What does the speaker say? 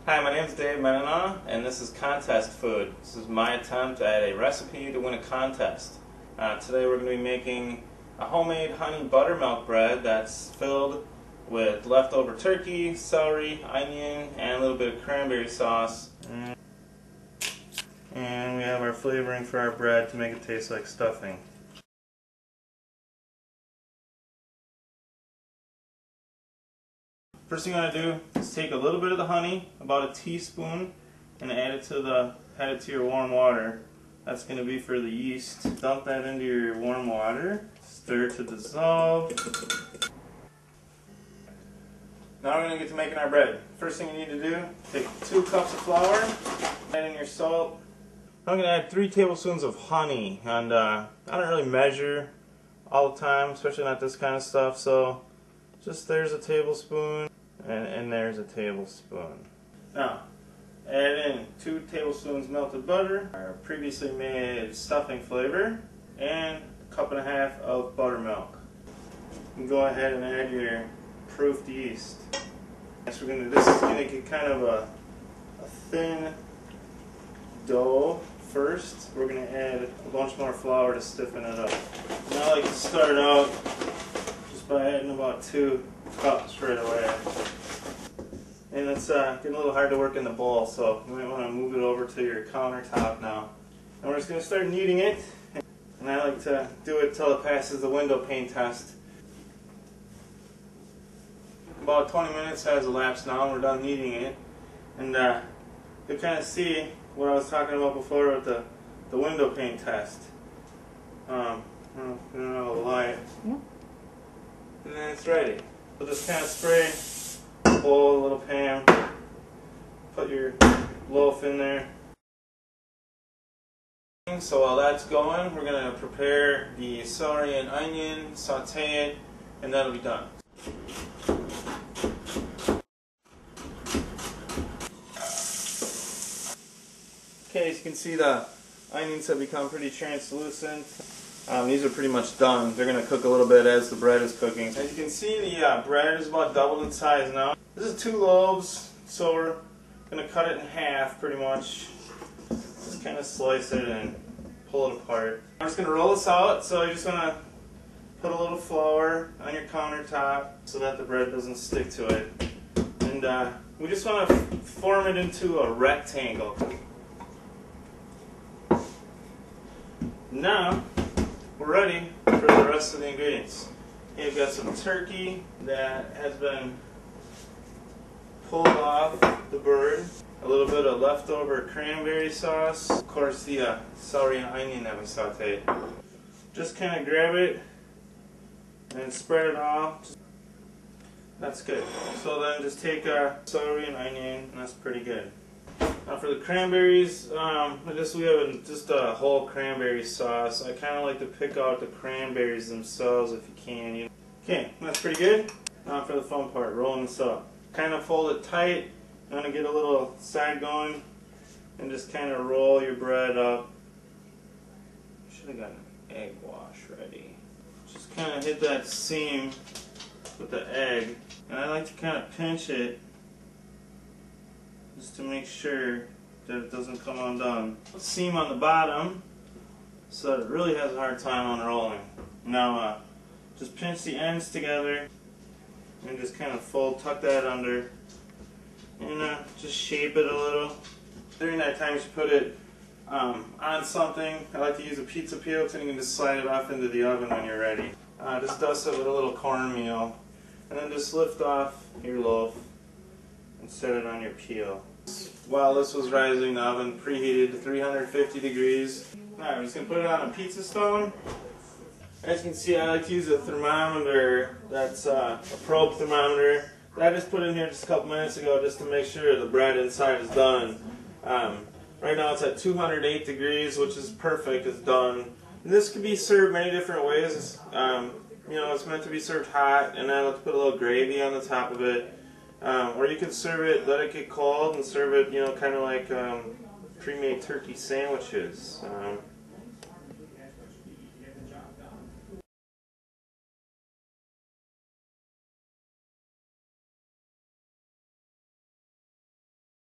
Hi, my name is Dave Menina, and this is Contest Food. This is my attempt at a recipe to win a contest. Today we're going to be making a homemade honey buttermilk bread that's filled with leftover turkey, celery, onion, and a little bit of cranberry sauce. And we have our flavoring for our bread to make it taste like stuffing. First thing you want to do is take a little bit of the honey, about a teaspoon, and add it to your warm water. That's going to be for the yeast. Dump that into your warm water. Stir to dissolve. Now we're going to get to making our bread. First thing you need to do, take 2 cups of flour, add in your salt. I'm going to add 3 tablespoons of honey, and I don't really measure all the time, especially not this kind of stuff, so just there's a tablespoon. And there's a tablespoon. Now, add in 2 tablespoons melted butter, our previously made stuffing flavor, and a 1.5 cups of buttermilk. You can go ahead and add your proofed yeast. This is going to get kind of a thin dough first. We're going to add a bunch more flour to stiffen it up. And I like to start out just by adding about 2 cups right away. And it's getting a little hard to work in the bowl, so you might want to move it over to your countertop now. And we're just going to start kneading it. And I like to do it till it passes the window pane test. About 20 minutes has elapsed now, and we're done kneading it. And you kind of see what I was talking about before with the window pane test. I don't know the light. And then it's ready. So just kind of spray a bowl, a little pan, put your loaf in there. So while that's going, we're going to prepare the celery and onion, saute it, and that'll be done. Okay, as you can see, the onions have become pretty translucent. These are pretty much done. They're going to cook a little bit as the bread is cooking. As you can see, the bread is about doubled in size now. This is 2 loaves, so we're going to cut it in half pretty much. Just kind of slice it and pull it apart. I'm just going to roll this out, so you're just going to put a little flour on your countertop so that the bread doesn't stick to it. And we just want to form it into a rectangle. Now, we're ready for the rest of the ingredients. Okay, we've got some turkey that has been pulled off the bird, a little bit of leftover cranberry sauce, of course the celery and onion that we sauteed. Just kind of grab it and spread it off. That's good. So then just take celery and onion, and that's pretty good. Now for the cranberries, we have just a whole cranberry sauce. I kind of like to pick out the cranberries themselves if you can. Okay, that's pretty good. Now for the fun part, rolling this up. Kind of fold it tight. You want to get a little side going, and just kind of roll your bread up. Should have got an egg wash ready. Just kind of hit that seam with the egg, and I like to kind of pinch it just to make sure that it doesn't come undone. Seam on the bottom so that it really has a hard time unrolling. Now just pinch the ends together and just kind of tuck that under, and just shape it a little. During that time you should put it on something. I like to use a pizza peel, so you can just slide it off into the oven when you're ready. Just dust it with a little cornmeal, and then just lift off your loaf and set it on your peel. While this was rising, the oven preheated to 350 degrees. Alright, we're just going to put it on a pizza stone. As you can see, I like to use a thermometer. That's a probe thermometer that I just put in here just a couple minutes ago just to make sure the bread inside is done. Right now it's at 208 degrees, which is perfect. It's done. And this can be served many different ways. You know, it's meant to be served hot, and I like to put a little gravy on the top of it. Or you can serve it, let it get cold, and serve it, you know, kind of like pre-made turkey sandwiches.